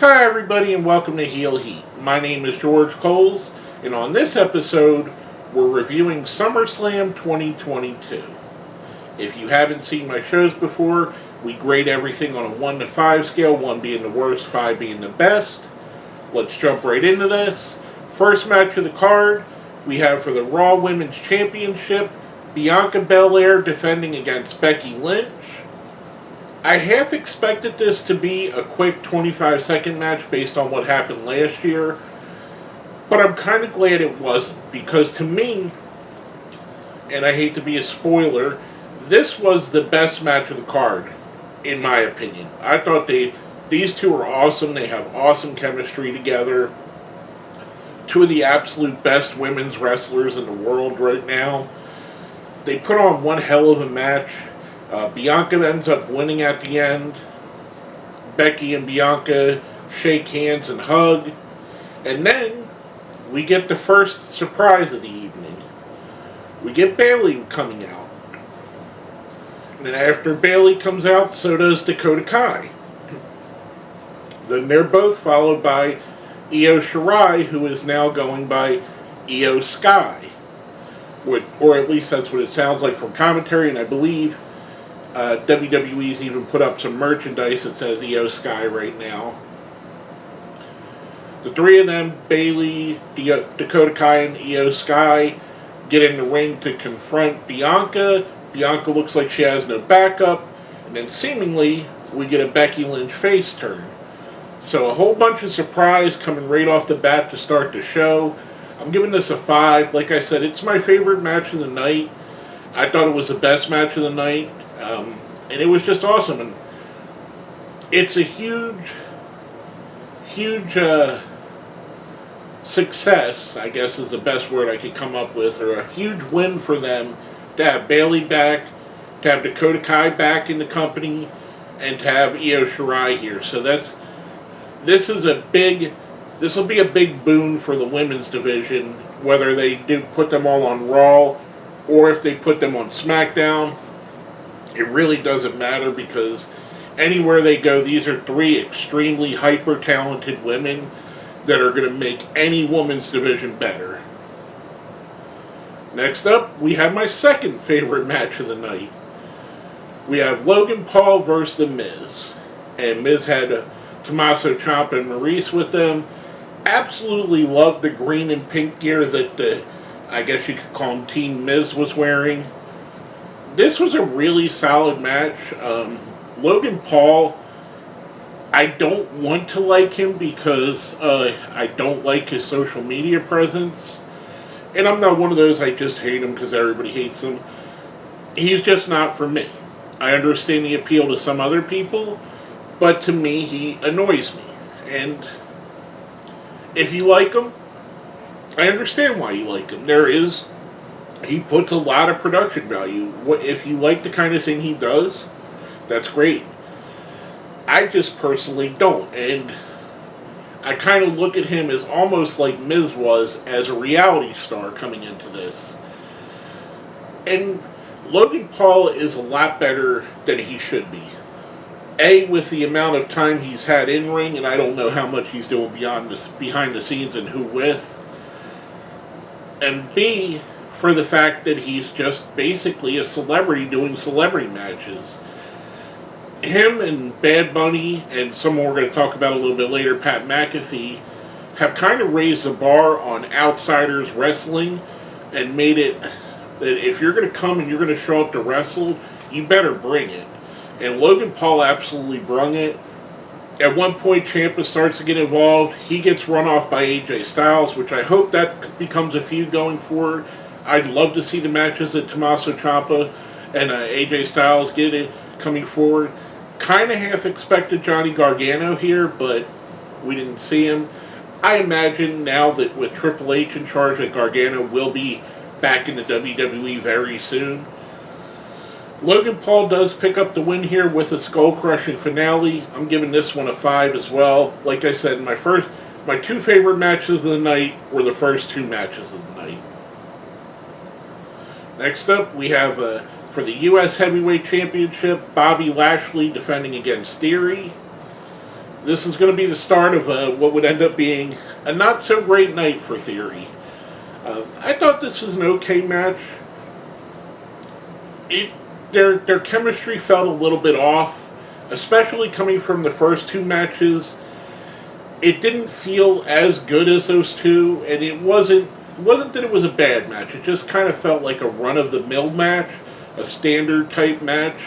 Hi everybody and welcome to Heel Heat. My name is George Coles, and on this episode, we're reviewing SummerSlam 2022. If you haven't seen my shows before, we grade everything on a 1 to 5 scale, 1 being the worst, 5 being the best. Let's jump right into this. First match of the card, we have for the Raw Women's Championship, Bianca Belair defending against Becky Lynch. I half expected this to be a quick 25-second match based on what happened last year, but I'm kind of glad it wasn't, because to me, and I hate to be a spoiler, this was the best match of the card, in my opinion. I thought these two are awesome. They have awesome chemistry together. Two of the absolute best women's wrestlers in the world right now. They put on one hell of a match. Bianca ends up winning at the end. Becky and Bianca shake hands and hug. And then we get the first surprise of the evening. We get Bayley coming out. And then after Bayley comes out, so does Dakota Kai. Then they're both followed by Io Shirai, who is now going by Io Sky. Or at least that's what it sounds like from commentary, and I believe WWE's even put up some merchandise that says Io Sky right now. The three of them, Bayley, Dakota Kai, and Io Sky, get in the ring to confront Bianca. Bianca looks like she has no backup. And then seemingly, we get a Becky Lynch face turn. So a whole bunch of surprise coming right off the bat to start the show. I'm giving this a 5. Like I said, it's my favorite match of the night. I thought it was the best match of the night. And it was just awesome. And it's a huge success, I guess is the best word I could come up with, or a huge win for them to have Bayley back, to have Dakota Kai back in the company, and to have Io Shirai here. So this will be a big boon for the women's division, whether they do put them all on Raw or if they put them on SmackDown. It really doesn't matter, because anywhere they go, these are three extremely hyper-talented women that are going to make any women's division better. Next up, we have my second favorite match of the night. We have Logan Paul versus The Miz. And Miz had Tommaso Ciampa and Maurice with them. Absolutely loved the green and pink gear that I guess you could call him Team Miz was wearing. This was a really solid match. Logan Paul, I don't want to like him because I don't like his social media presence. And I'm not one of those, I just hate him because everybody hates him. He's just not for me. I understand the appeal to some other people, but to me, he annoys me. And if you like him, I understand why you like him. He puts a lot of production value. If you like the kind of thing he does, that's great. I just personally don't. And I kind of look at him as almost like Miz was as a reality star coming into this. And Logan Paul is a lot better than he should be. A, with the amount of time he's had in ring, and I don't know how much he's doing behind the scenes and who with. And B, for the fact that he's just basically a celebrity doing celebrity matches. Him and Bad Bunny, and someone we're going to talk about a little bit later, Pat McAfee, have kind of raised the bar on outsiders wrestling and made it that if you're going to come and you're going to show up to wrestle, you better bring it. And Logan Paul absolutely brung it. At one point, Ciampa starts to get involved. He gets run off by AJ Styles, which I hope that becomes a feud going forward. I'd love to see the matches that Tommaso Ciampa and AJ Styles get it coming forward. Kind of half expected Johnny Gargano here, but we didn't see him. I imagine now that with Triple H in charge, that Gargano will be back in the WWE very soon. Logan Paul does pick up the win here with a skull-crushing finale. I'm giving this one a 5 as well. Like I said, my two favorite matches of the night were the first two matches of the night. Next up, we have for the U.S. Heavyweight Championship, Bobby Lashley defending against Theory. This is going to be the start of what would end up being a not so great night for Theory. I thought this was an okay match. Their chemistry felt a little bit off, especially coming from the first two matches. It didn't feel as good as those two, and it wasn't that it was a bad match. It just kind of felt like a run-of-the-mill match, a standard-type match.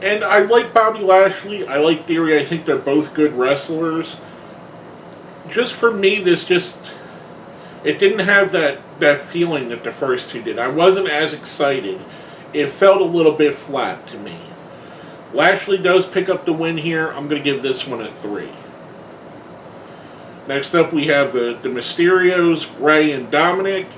And I like Bobby Lashley. I like Theory. I think they're both good wrestlers. Just for me, it didn't have that feeling that the first two did. I wasn't as excited. It felt a little bit flat to me. Lashley does pick up the win here. I'm going to give this one a 3. Next up, we have the Mysterios, Rey and Dominik,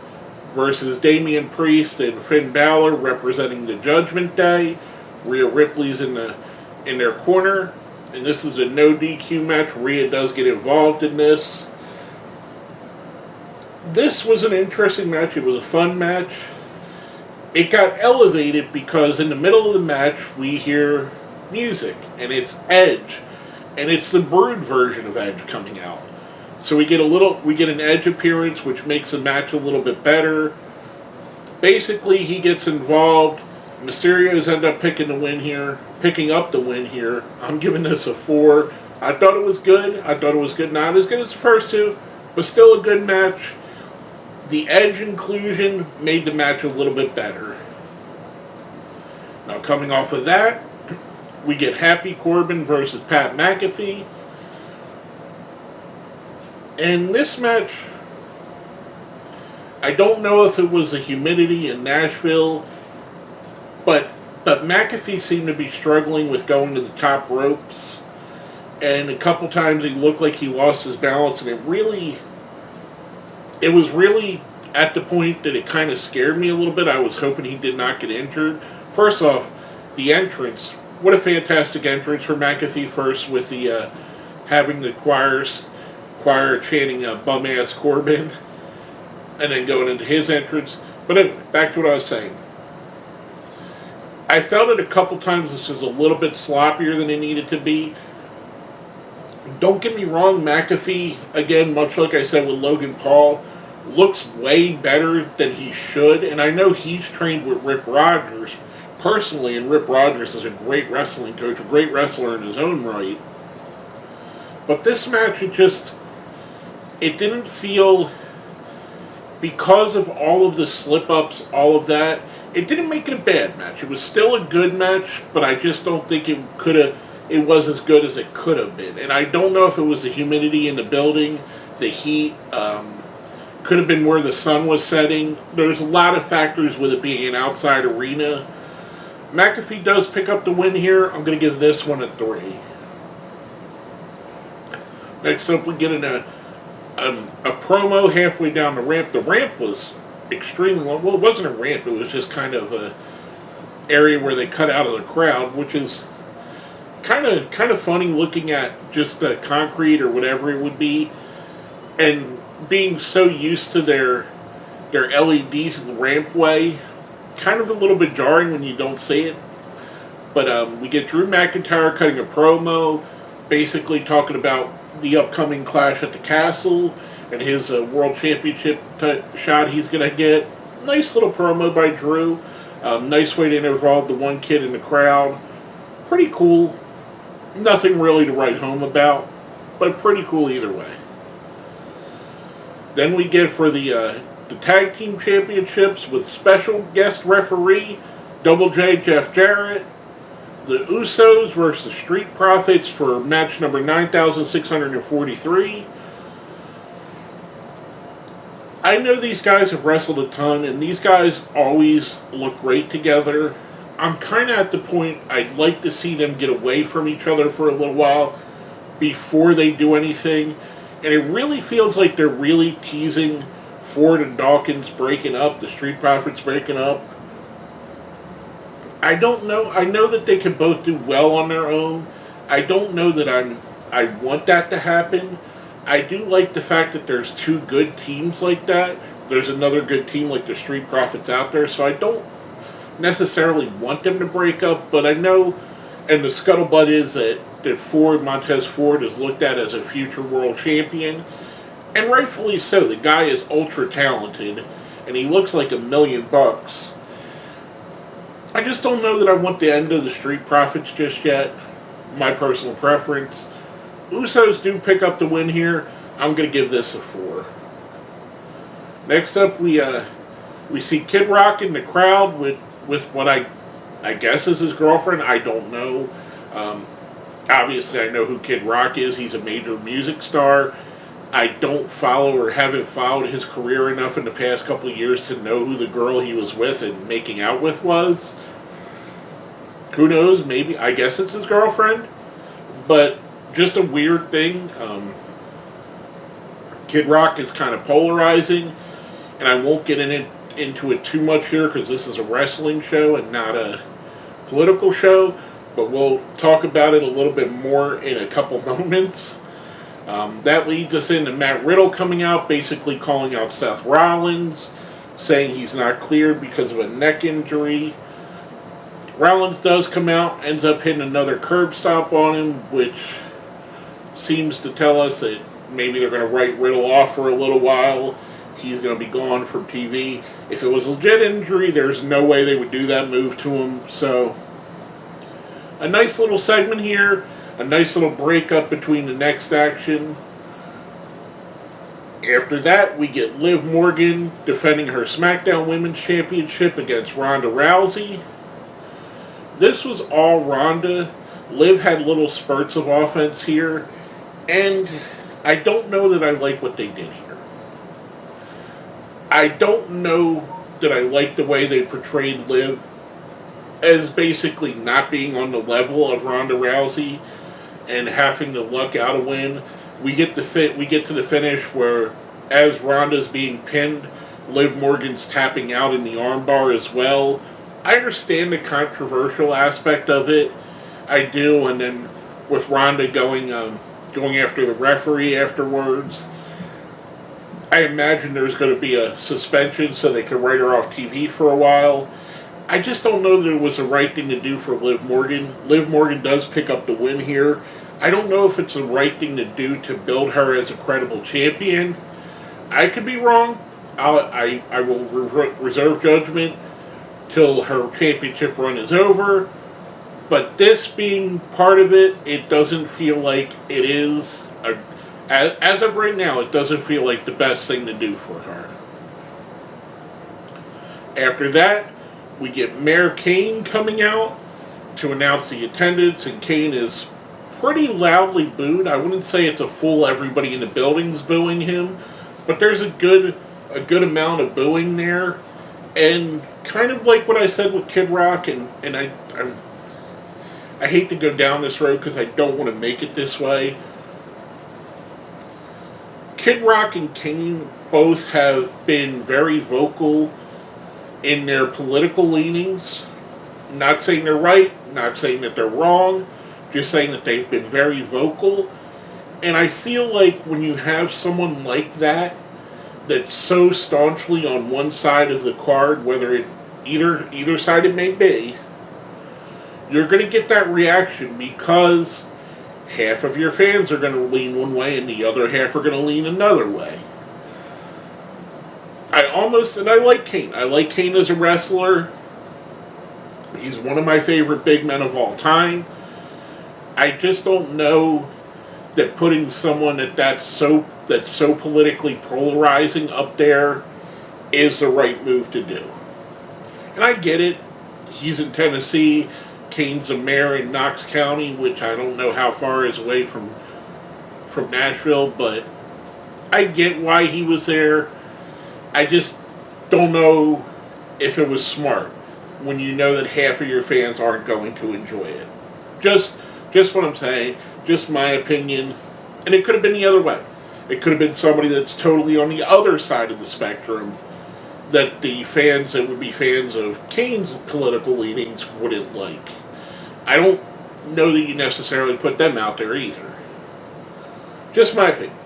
versus Damien Priest and Finn Balor representing the Judgment Day. Rhea Ripley's in their corner, and this is a no DQ match. Rhea does get involved in this. This was an interesting match. It was a fun match. It got elevated because in the middle of the match we hear music, and it's Edge, and it's the Brood version of Edge coming out. So we get an Edge appearance, which makes the match a little bit better. Basically, he gets involved. Mysterios end up picking up the win here. I'm giving this a 4. I thought it was good. Not as good as the first two, but still a good match. The Edge inclusion made the match a little bit better. Now, coming off of that, we get Happy Corbin versus Pat McAfee. And this match, I don't know if it was the humidity in Nashville, but McAfee seemed to be struggling with going to the top ropes. And a couple times he looked like he lost his balance, and it was really at the point that it kind of scared me a little bit. I was hoping he did not get injured. First off, the entrance. What a fantastic entrance for McAfee first with the having the choir chanting bum-ass Corbin, and then going into his entrance. But anyway, back to what I was saying. I felt it a couple times this was a little bit sloppier than it needed to be. Don't get me wrong, McAfee, again, much like I said with Logan Paul, looks way better than he should, and I know he's trained with Rip Rogers personally, and Rip Rogers is a great wrestling coach, a great wrestler in his own right. But this match, it didn't feel, because of all of the slip-ups, all of that, it didn't make it a bad match. It was still a good match, but I just don't think it was as good as it could have been. And I don't know if it was the humidity in the building, the heat, could have been where the sun was setting. There's a lot of factors with it being an outside arena. McAfee does pick up the win here. I'm going to give this one a 3. Next up, we get a promo halfway down the ramp. The ramp was extremely long. Well, it wasn't a ramp. It was just kind of a area where they cut out of the crowd, which is kind of funny looking at just the concrete or whatever it would be, and being so used to their LEDs in the rampway. Kind of a little bit jarring when you don't see it. But we get Drew McIntyre cutting a promo, basically talking about the upcoming clash at the castle and his world championship shot he's going to get. Nice little promo by Drew. Nice way to involve the one kid in the crowd. Pretty cool. Nothing really to write home about, but pretty cool either way. Then we get for the tag team championships with special guest referee Double J Jeff Jarrett. The Usos versus Street Profits for match number 9,643. I know these guys have wrestled a ton, and these guys always look great together. I'm kind of at the point I'd like to see them get away from each other for a little while before they do anything. And it really feels like they're really teasing Ford and Dawkins breaking up, the Street Profits breaking up. I don't know. I know that they can both do well on their own. I don't know that I want that to happen. I do like the fact that there's two good teams like that. There's another good team like the Street Profits out there, so I don't necessarily want them to break up, but I know, and the scuttlebutt is that Montez Ford is looked at as a future world champion, and rightfully so. The guy is ultra talented, and he looks like $1,000,000. I just don't know that I want the end of the Street Profits just yet. My personal preference. Usos do pick up the win here. I'm going to give this a 4. Next up, we see Kid Rock in the crowd with what I guess is his girlfriend. I don't know. Obviously, I know who Kid Rock is. He's a major music star. I don't follow or haven't followed his career enough in the past couple of years to know who the girl he was with and making out with was. Who knows? Maybe. I guess it's his girlfriend. But just a weird thing. Kid Rock is kind of polarizing. And I won't get into it too much here because this is a wrestling show and not a political show. But we'll talk about it a little bit more in a couple moments. That leads us into Matt Riddle coming out, basically calling out Seth Rollins, saying he's not cleared because of a neck injury. Rollins does come out, ends up hitting another curb stomp on him, which seems to tell us that maybe they're going to write Riddle off for a little while. He's going to be gone from TV. If it was a legit injury, there's no way they would do that move to him. So, a nice little segment here. A nice little breakup between the next action. After that, we get Liv Morgan defending her SmackDown Women's Championship against Ronda Rousey. This was all Ronda. Liv had little spurts of offense here. And I don't know that I like what they did here. I don't know that I like the way they portrayed Liv as basically not being on the level of Ronda Rousey and having to luck out a win. We get to the finish where, as Ronda's being pinned, Liv Morgan's tapping out in the armbar as well. I understand the controversial aspect of it. I do, and then with Ronda going after the referee afterwards, I imagine there's going to be a suspension so they can write her off TV for a while. I just don't know that it was the right thing to do for Liv Morgan. Liv Morgan does pick up the win here. I don't know if it's the right thing to do to build her as a credible champion. I could be wrong. I will reserve judgment till her championship run is over. But this being part of it, it doesn't feel like it is. As of right now, it doesn't feel like the best thing to do for her. After that, we get Mayor Kane coming out to announce the attendance, and Kane is pretty loudly booed. I wouldn't say it's a full everybody in the building's booing him, but there's a good amount of booing there. And kind of like what I said with Kid Rock, and I hate to go down this road because I don't want to make it this way. Kid Rock and Kane both have been very vocal in their political leanings. Not saying they're right, not saying that they're wrong, just saying that they've been very vocal. And I feel like when you have someone like that, that's so staunchly on one side of the card, whether it either side it may be, you're going to get that reaction because half of your fans are going to lean one way and the other half are going to lean another way. I like Kane. I like Kane as a wrestler. He's one of my favorite big men of all time. I just don't know that putting someone that's so politically polarizing up there is the right move to do. And I get it. He's in Tennessee. Kane's a mayor in Knox County, which I don't know how far is away from Nashville, but I get why he was there. I just don't know if it was smart when you know that half of your fans aren't going to enjoy it. Just what I'm saying, just my opinion. And it could have been the other way. It could have been somebody that's totally on the other side of the spectrum that the fans that would be fans of Kane's political leanings wouldn't like. I don't know that you necessarily put them out there either. Just my opinion.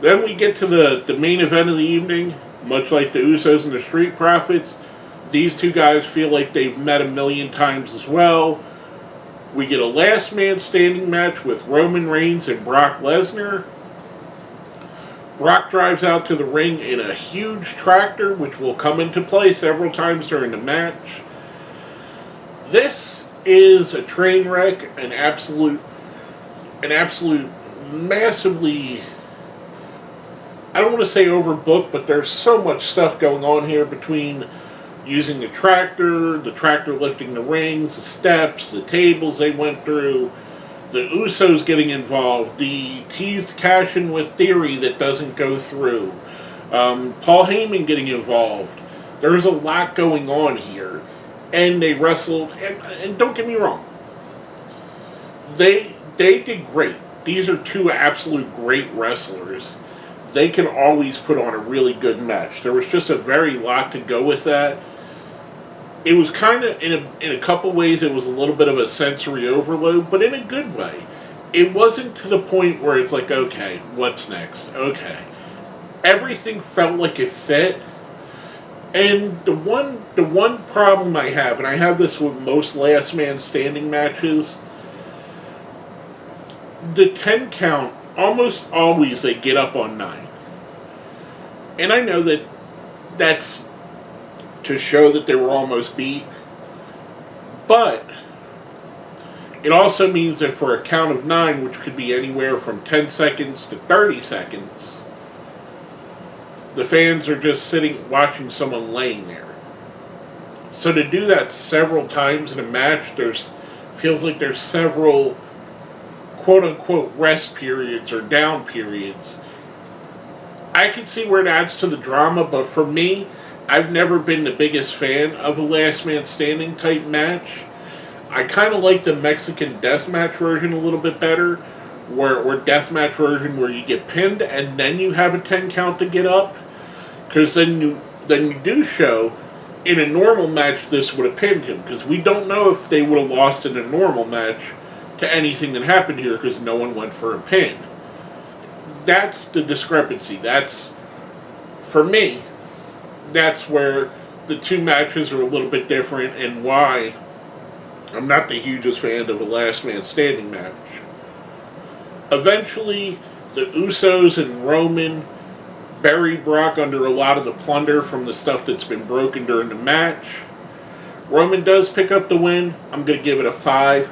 Then we get to the main event of the evening. Much like the Usos and the Street Profits, these two guys feel like they've met a million times as well. We get a last man standing match with Roman Reigns and Brock Lesnar. Brock drives out to the ring in a huge tractor, which will come into play several times during the match. This is a train wreck, an absolute massively, I don't want to say overbooked, but there's so much stuff going on here between using the tractor lifting the rings, the steps, the tables they went through, the Usos getting involved, the teased cash-in with Theory that doesn't go through, Paul Heyman getting involved. There's a lot going on here. And they wrestled, and don't get me wrong, they did great. These are two absolute great wrestlers. They can always put on a really good match. There was just a very lot to go with that. It was kind of, in a couple ways, it was a little bit of a sensory overload, but in a good way. It wasn't to the point where it's like, okay, what's next? Okay. Everything felt like it fit. And the one problem I have, and I have this with most last man standing matches, the 10 count, almost always they get up on 9. And I know that that's to show that they were almost beat, but it also means that for a count of 9, which could be anywhere from 10 seconds to 30 seconds, the fans are just sitting, watching someone laying there. So to do that several times in a match, feels like there's several quote-unquote rest periods or down periods. I can see where it adds to the drama, but for me, I've never been the biggest fan of a last man standing type match. I kind of like the Mexican deathmatch version a little bit better, where deathmatch version where you get pinned and then you have a 10 count to get up. Because then you do show, in a normal match this would have pinned him. Because we don't know if they would have lost in a normal match to anything that happened here because no one went for a pin. That's the discrepancy. That's, for me, that's where the two matches are a little bit different and why I'm not the hugest fan of a last man standing match. Eventually, the Usos and Roman bury Brock under a lot of the plunder from the stuff that's been broken during the match. Roman does pick up the win. I'm going to give it a 5.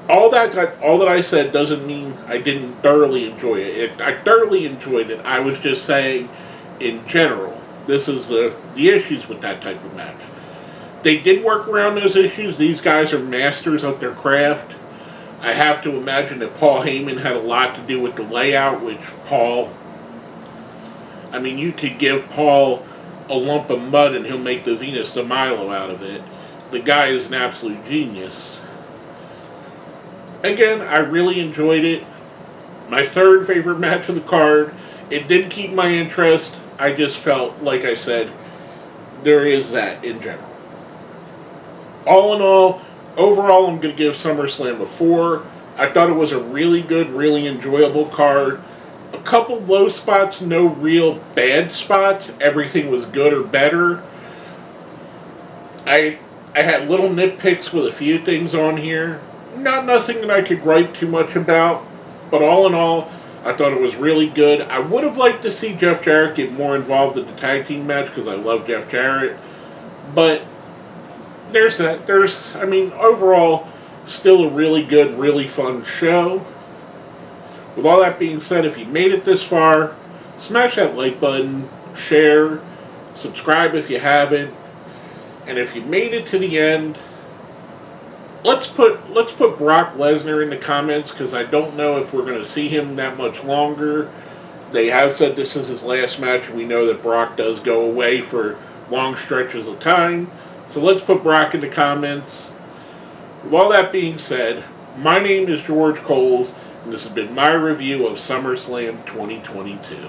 All that I said doesn't mean I didn't thoroughly enjoy it. I thoroughly enjoyed it. I was just saying, in general, this is the issues with that type of match. They did work around those issues. These guys are masters of their craft. I have to imagine that Paul Heyman had a lot to do with the layout, which you could give Paul a lump of mud and he'll make the Venus de Milo out of it. The guy is an absolute genius. Again, I really enjoyed it. My third favorite match of the card. It did keep my interest. I just felt, like I said, there is that in general. All in all, overall, I'm going to give SummerSlam a 4. I thought it was a really good, really enjoyable card. A couple low spots, no real bad spots. Everything was good or better. I had little nitpicks with a few things on here. Nothing that I could gripe too much about. But all in all, I thought it was really good. I would have liked to see Jeff Jarrett get more involved in the tag team match because I love Jeff Jarrett. But there's that. Overall, still a really good, really fun show. With all that being said, if you made it this far, smash that like button, share, subscribe if you haven't, and if you made it to the end, let's put Brock Lesnar in the comments because I don't know if we're going to see him that much longer. They have said this is his last match. We know that Brock does go away for long stretches of time. So let's put Brock in the comments. With all that being said, my name is George Coles, and this has been my review of SummerSlam 2022.